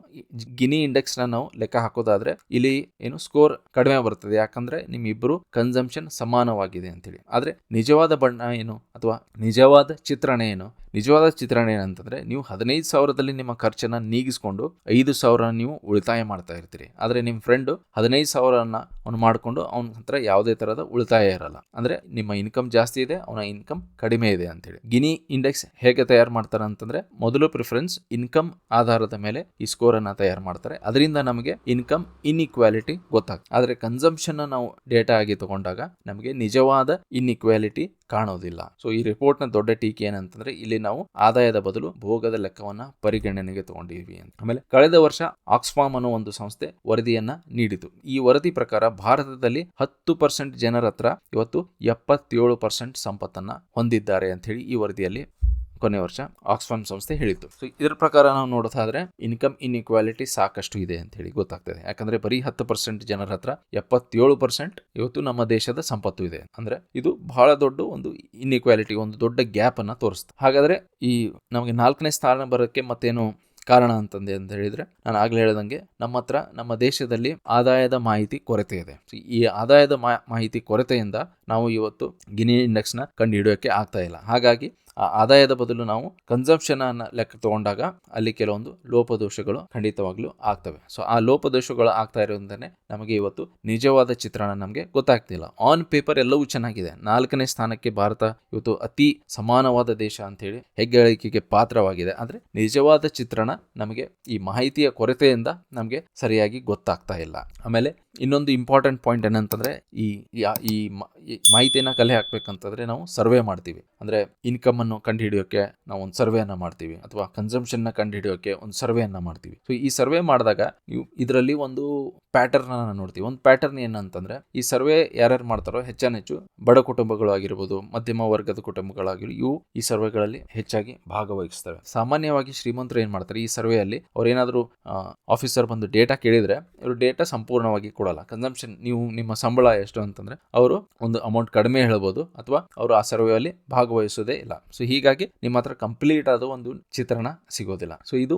ಗಿನಿ ಇಂಡೆಕ್ಸ್ ನ ನಾವು ಲೆಕ್ಕ ಹಾಕೋದಾದ್ರೆ ಇಲ್ಲಿ ಏನು ಸ್ಕೋರ್ ಕಡಿಮೆ ಬರ್ತದೆ, ಯಾಕಂದ್ರೆ ನಿಮ್ಮಿಬ್ರು ಕನ್ಸಂಪ್ಷನ್ ಸಮಾನವಾಗಿದೆ ಅಂತೇಳಿ. ಆದ್ರೆ ನಿಜವಾದ ಬಣ್ಣ ಏನು ಅಥವಾ ನಿಜವಾದ ಚಿತ್ರಣ ಏನು, ನಿಜವಾದ ಚಿತ್ರಣ ಏನಂತಂದ್ರೆ ನೀವು 15,000ದಲ್ಲಿ ನಿಮ್ಮ ಖರ್ಚನ್ನ ನೀಗಿಸ್ಕೊಂಡು 5,000 ನೀವು ಉಳಿತಾಯ ಮಾಡ್ತಾ ಇರ್ತೀರಿ. ಆದ್ರೆ ನಿಮ್ ಫ್ರೆಂಡ್ 15,000 ಅವನು ಮಾಡ್ಕೊಂಡು ಅವನ ಹತ್ರ ಯಾವುದೇ ತರಹದ ಉಳಿತಾಯ ಇರಲ್ಲ. ಅಂದ್ರೆ ನಿಮ್ಮ ಇನ್ಕಮ್ ಜಾಸ್ತಿ ಇದೆ, ಅವನ ಇನ್ಕಮ್ ಕಡಿಮೆ ಇದೆ ಅಂತೇಳಿ. ಗಿನಿ ಇಂಡೆಕ್ಸ್ ಹೇಗೆ ತಯಾರು ಮಾಡ್ತಾರೆ ಅಂತಂದ್ರೆ ಮೊದಲು ಪ್ರಿಫರೆನ್ಸ್ ಇನ್ಕಮ್ ಆಧಾರದ ಮೇಲೆ ಈ ಸ್ಕೋರ್ ಅನ್ನ ತಯಾರು ಮಾಡ್ತಾರೆ. ಅದರಿಂದ ನಮಗೆ ಇನ್ಕಮ್ ಇನ್ಇಕ್ವಾಲಿಟಿ ಗೊತ್ತಾಗ್ತದೆ. ಆದ್ರೆ ಕನ್ಸಂಪ್ಷನ್ ನಾವು ಡೇಟಾ ಆಗಿ ತಗೊಂಡಾಗ ನಮಗೆ ನಿಜವಾದ ಇನ್ಇಕ್ವಾಲಿಟಿ ಕಾಣೋದಿಲ್ಲ. ಸೊ ಈ ರಿಪೋರ್ಟ್ ನ ದೊಡ್ಡ ಟೀಕೆ ಏನಂತಂದ್ರೆ ಇಲ್ಲಿ ನಾವು ಆದಾಯದ ಬದಲು ಭೋಗದ ಲೆಕ್ಕವನ್ನ ಪರಿಗಣನೆಗೆ ತಗೊಂಡಿದ್ವಿ ಅಂತ. ಆಮೇಲೆ ಕಳೆದ ವರ್ಷ ಆಕ್ಸ್ಫಾಮ್ ಅನ್ನೋ ಒಂದು ಸಂಸ್ಥೆ ವರದಿಯನ್ನ ನೀಡಿತು. ಈ ವರದಿ ಪ್ರಕಾರ ಭಾರತದಲ್ಲಿ 10% ಜನರ ಹತ್ರ ಇವತ್ತು 77% ಸಂಪತ್ತನ್ನ ಹೊಂದಿದ್ದಾರೆ ಅಂತ ಹೇಳಿ ಈ ವರದಿಯಲ್ಲಿ ಕೊನೆ ವರ್ಷ ಆಕ್ಸ್ಫಾಮ್ ಸಂಸ್ಥೆ ಹೇಳಿತ್ತು. ಸೊ ಇದರ ಪ್ರಕಾರ ನಾವು ನೋಡೋದಾದ್ರೆ ಇನ್ಕಮ್ ಇನ್ಇಕ್ವಾಲಿಟಿ ಸಾಕಷ್ಟು ಇದೆ ಅಂತ ಹೇಳಿ ಗೊತ್ತಾಗ್ತದೆ. ಯಾಕಂದ್ರೆ ಬರೀ 10% ಜನರ ಹತ್ರ 77% ಇವತ್ತು ನಮ್ಮ ದೇಶದ ಸಂಪತ್ತು ಇದೆ. ಅಂದ್ರೆ ಇದು ಬಹಳ ದೊಡ್ಡ ಒಂದು ಇನ್ಇಕ್ವಾಲಿಟಿ, ಒಂದು ದೊಡ್ಡ ಗ್ಯಾಪ್ ಅನ್ನ ತೋರಿಸುತ್ತೆ. ಹಾಗಾದ್ರೆ ಈ ನಮಗೆ 4ನೇ ಸ್ಥಾನ ಬರೋಕ್ಕೆ ಮತ್ತೇನು ಕಾರಣ ಅಂತ ಹೇಳಿದ್ರೆ, ನಾನು ಆಗ್ಲೇ ಹೇಳ್ದಂಗೆ ನಮ್ಮ ದೇಶದಲ್ಲಿ ಆದಾಯದ ಮಾಹಿತಿ ಕೊರತೆ ಇದೆ. ಈ ಆದಾಯದ ಮಾಹಿತಿ ಕೊರತೆಯಿಂದ ನಾವು ಇವತ್ತು ಗಿನಿ ಇಂಡೆಕ್ಸ್ ನ ಕಂಡು ಹಿಡಿಯೋಕೆ ಆಗ್ತಾ ಇಲ್ಲ. ಹಾಗಾಗಿ ಆ ಆದಾಯದ ಬದಲು ನಾವು ಕನ್ಸಂಪ್ಷನ್ ಅನ್ನ ಲೆಕ್ಕ ತಗೊಂಡಾಗ ಅಲ್ಲಿ ಕೆಲವೊಂದು ಲೋಪದೋಷಗಳು ಖಂಡಿತವಾಗ್ಲೂ ಆಗ್ತವೆ. ಸೊ ಆ ಲೋಪದೋಷಗಳು ಆಗ್ತಾ ಇರೋದ್ರಿಂದನೇ ನಮಗೆ ಇವತ್ತು ನಿಜವಾದ ಚಿತ್ರಣ ನಮಗೆ ಗೊತ್ತಾಗ್ತಿಲ್ಲ. ಆನ್ ಪೇಪರ್ ಎಲ್ಲವೂ ಚೆನ್ನಾಗಿದೆ. 4ನೇ ಸ್ಥಾನಕ್ಕೆ ಭಾರತ ಇವತ್ತು ಅತಿ ಸಮಾನವಾದ ದೇಶ ಅಂತ ಹೇಳಿ ಹೆಗ್ಗಳಿಕೆಗೆ ಪಾತ್ರವಾಗಿದೆ. ಆದ್ರೆ ನಿಜವಾದ ಚಿತ್ರಣ ನಮಗೆ ಈ ಮಾಹಿತಿಯ ಕೊರತೆಯಿಂದ ನಮಗೆ ಸರಿಯಾಗಿ ಗೊತ್ತಾಗ್ತಾ ಇಲ್ಲ. ಆಮೇಲೆ ಇನ್ನೊಂದು ಇಂಪಾರ್ಟೆಂಟ್ ಪಾಯಿಂಟ್ ಏನಂತಂದ್ರೆ, ಈ ಮಾಹಿತಿಯನ್ನ ಕಲೆ ಹಾಕ್ಬೇಕಂತಂದ್ರೆ ನಾವು ಸರ್ವೆ ಮಾಡ್ತೀವಿ. ಅಂದ್ರೆ ಇನ್ಕಮ್ ಅನ್ನು ಕಂಡು ಹಿಡಿಯೋಕೆ ನಾವು ಒಂದು ಸರ್ವೆ ಅನ್ನ ಮಾಡ್ತೀವಿ, ಅಥವಾ ಕನ್ಸಂಪ್ಷನ್ ನ ಕಂಡು ಹಿಡಿಯೋಕೆ ಒಂದು ಸರ್ವೆ ಅನ್ನ ಮಾಡ್ತೀವಿ. ಸೊ ಈ ಸರ್ವೆ ಮಾಡಿದಾಗ ನೀವು ಇದರಲ್ಲಿ ಒಂದು ಪ್ಯಾಟರ್ನ್ ಅನ್ನ ನೋಡ್ತೀವಿ. ಒಂದು ಪ್ಯಾಟರ್ನ್ ಏನಂತಂದ್ರೆ, ಈ ಸರ್ವೆ ಯಾರ್ಯಾರು ಮಾಡ್ತಾರೋ ಹೆಚ್ಚು ಬಡ ಕುಟುಂಬಗಳು ಆಗಿರ್ಬೋದು, ಮಧ್ಯಮ ವರ್ಗದ ಕುಟುಂಬಗಳಾಗಿರ್ಬೋದು, ಇವು ಈ ಸರ್ವೆಗಳಲ್ಲಿ ಹೆಚ್ಚಾಗಿ ಭಾಗವಹಿಸ್ತವೆ. ಸಾಮಾನ್ಯವಾಗಿ ಶ್ರೀಮಂತರು ಏನ್ ಮಾಡ್ತಾರೆ, ಈ ಸರ್ವೆಯಲ್ಲಿ ಅವ್ರೇನಾದ್ರೂ ಆಫೀಸರ್ ಬಂದು ಡೇಟಾ ಕೇಳಿದ್ರೆ ಇವರು ಡೇಟಾ ಸಂಪೂರ್ಣವಾಗಿ ಕೊಡಲ್ಲ. ಕನ್ಸಂಪ್ಷನ್, ನೀವು ನಿಮ್ಮ ಸಂಬಳ ಎಷ್ಟು ಅಂತಂದ್ರೆ ಅವರು ಒಂದು ಅಮೌಂಟ್ ಕಡಿಮೆ ಹೇಳ್ಬೋದು, ಅಥವಾ ಅವರು ಆ ಸರ್ವೆಯಲ್ಲಿ ಭಾಗವಹಿಸೋದೇ ಇಲ್ಲ. ಸೊ ಹೀಗಾಗಿ ನಿಮ್ಮ ಹತ್ರ ಕಂಪ್ಲೀಟ್ ಆದ ಒಂದು ಚಿತ್ರಣ ಸಿಗೋದಿಲ್ಲ. ಸೊ ಇದು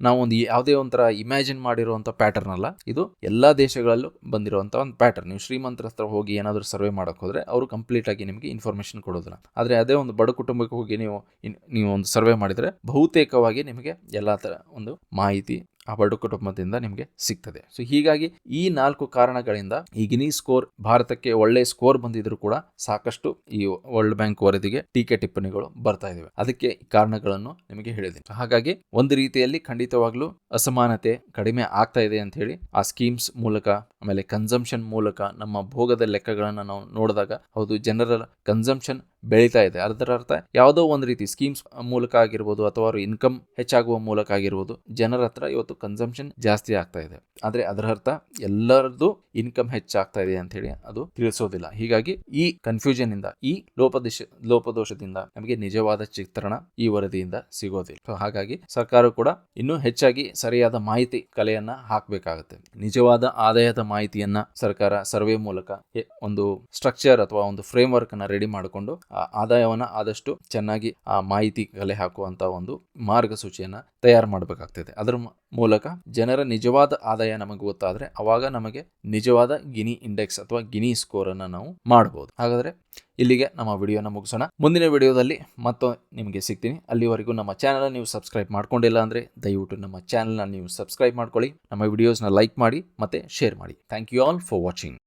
ನಾವು ಯಾವುದೇ ಒಂಥರ ಇಮ್ಯಾಜಿನ್ ಮಾಡಿರುವಂತ ಪ್ಯಾಟರ್ನ್ ಅಲ್ಲ, ಇದು ಎಲ್ಲಾ ದೇಶಗಳಲ್ಲೂ ಬಂದಿರುವಂತ ಒಂದು ಪ್ಯಾಟರ್ನ್. ನೀವು ಶ್ರೀಮಂತರ ಹತ್ರ ಹೋಗಿ ಏನಾದರೂ ಸರ್ವೆ ಮಾಡಕ್ ಹೋದ್ರೆ ಅವರು ಕಂಪ್ಲೀಟ್ ಆಗಿ ನಿಮಗೆ ಇನ್ಫಾರ್ಮೇಶನ್ ಕೊಡೋದಿಲ್ಲ. ಆದ್ರೆ ಅದೇ ಒಂದು ಬಡ ಕುಟುಂಬಕ್ಕೆ ಹೋಗಿ ನೀವು ಒಂದು ಸರ್ವೆ ಮಾಡಿದ್ರೆ ಬಹುತೇಕವಾಗಿ ನಿಮಗೆ ಎಲ್ಲಾ ತರ ಒಂದು ಮಾಹಿತಿ ಆ ಬಡ ಕುಟುಂಬದಿಂದ ನಿಮಗೆ ಸಿಗ್ತದೆ. ಸೊ ಹೀಗಾಗಿ ಈ 4 ಕಾರಣಗಳಿಂದ ಈ ಗಿನಿ ಸ್ಕೋರ್ ಭಾರತಕ್ಕೆ ಒಳ್ಳೆ ಸ್ಕೋರ್ ಬಂದಿದ್ರು ಕೂಡ ಸಾಕಷ್ಟು ಈ ವರ್ಲ್ಡ್ ಬ್ಯಾಂಕ್ ವರದಿಗೆ ಟೀಕೆ ಟಿಪ್ಪಣಿಗಳು ಬರ್ತಾ ಇದಾವೆ. ಅದಕ್ಕೆ ಕಾರಣಗಳನ್ನು ನಿಮಗೆ ಹೇಳಿದ್ದೀನಿ. ಹಾಗಾಗಿ ಒಂದು ರೀತಿಯಲ್ಲಿ ಖಂಡಿತವಾಗ್ಲೂ ಅಸಮಾನತೆ ಕಡಿಮೆ ಆಗ್ತಾ ಇದೆ ಅಂತ ಹೇಳಿ ಆ ಸ್ಕೀಮ್ಸ್ ಮೂಲಕ, ಆಮೇಲೆ ಕನ್ಸಂಪ್ಷನ್ ಮೂಲಕ ನಮ್ಮ ಭೋಗದ ಲೆಕ್ಕಗಳನ್ನ ನಾವು ನೋಡಿದಾಗ ಹೌದು, ಜನರ ಕನ್ಸಂಪ್ಷನ್ ಬೆಳೀತಾ ಇದೆ. ಅದರ ಅರ್ಥ ಯಾವುದೋ ಒಂದು ರೀತಿ ಸ್ಕೀಮ್ಸ್ ಮೂಲಕ ಆಗಿರ್ಬೋದು, ಅಥವಾ ಅವರು ಇನ್ಕಮ್ ಹೆಚ್ಚಾಗುವ ಮೂಲಕ ಆಗಿರ್ಬೋದು, ಜನರ ಹತ್ರ ಇವತ್ತು ಕನ್ಸಂಪ್ಷನ್ ಜಾಸ್ತಿ ಆಗ್ತಾ ಇದೆ. ಆದ್ರೆ ಅದರ ಅರ್ಥ ಎಲ್ಲರದ್ದು ಇನ್ಕಮ್ ಹೆಚ್ಚಾಗ್ತಾ ಇದೆ ಅಂತ ಹೇಳಿ ಅದು ತಿಳಿಸೋದಿಲ್ಲ. ಹೀಗಾಗಿ ಈ ಕನ್ಫ್ಯೂಷನ್ ಇಂದ, ಈ ಲೋಪದೋಷದಿಂದ ನಮಗೆ ನಿಜವಾದ ಚಿತ್ರಣ ಈ ವರದಿಯಿಂದ ಸಿಗೋದಿಲ್ಲ. ಸೊ ಹಾಗಾಗಿ ಸರ್ಕಾರ ಕೂಡ ಇನ್ನೂ ಹೆಚ್ಚಾಗಿ ಸರಿಯಾದ ಮಾಹಿತಿ ಕಲೆಯನ್ನ ಹಾಕಬೇಕಾಗುತ್ತೆ. ನಿಜವಾದ ಆದಾಯದ ಮಾಹಿತಿಯನ್ನ ಸರ್ಕಾರ ಸರ್ವೆ ಮೂಲಕ ಒಂದು ಸ್ಟ್ರಕ್ಚರ್ ಅಥವಾ ಒಂದು ಫ್ರೇಮ್ ವರ್ಕ್ ಅನ್ನ ರೆಡಿ ಮಾಡಿಕೊಂಡು ಆದಾಯವನ್ನ ಆದಷ್ಟು ಚೆನ್ನಾಗಿ ಆ ಮಾಹಿತಿ ಕಲೆ ಹಾಕುವಂತ ಒಂದು ಮಾರ್ಗಸೂಚಿಯನ್ನ ತಯಾರು ಮಾಡಬೇಕಾಗ್ತದೆ. ಅದರ ಮೂಲಕ ಜನರ ನಿಜವಾದ ಆದಾಯ ನಮಗೆ ಗೊತ್ತಾದ್ರೆ ಅವಾಗ ನಮಗೆ ನಿಜವಾದ ಗಿನಿ ಇಂಡೆಕ್ಸ್ ಅಥವಾ ಗಿನಿ ಸ್ಕೋರ್ ಅನ್ನ ನಾವು ಮಾಡಬಹುದು. ಹಾಗಾದ್ರೆ ಇಲ್ಲಿಗೆ ನಮ್ಮ ವಿಡಿಯೋನ ಮುಗಿಸೋಣ. ಮುಂದಿನ ವಿಡಿಯೋದಲ್ಲಿ ಮತ್ತೆ ನಿಮಗೆ ಸಿಗ್ತೀನಿ. ಅಲ್ಲಿವರೆಗೂ ನಮ್ಮ ಚಾನಲ್ ನೀವು ಸಬ್ಸ್ಕ್ರೈಬ್ ಮಾಡ್ಕೊಂಡಿಲ್ಲ ಅಂದ್ರೆ ದಯವಿಟ್ಟು ನಮ್ಮ ಚಾನಲ್ನ ನೀವು ಸಬ್ಸ್ಕ್ರೈಬ್ ಮಾಡ್ಕೊಳ್ಳಿ. ನಮ್ಮ ವಿಡಿಯೋಸ್ನ ಲೈಕ್ ಮಾಡಿ ಮತ್ತೆ ಶೇರ್ ಮಾಡಿ. Thank you all for watching.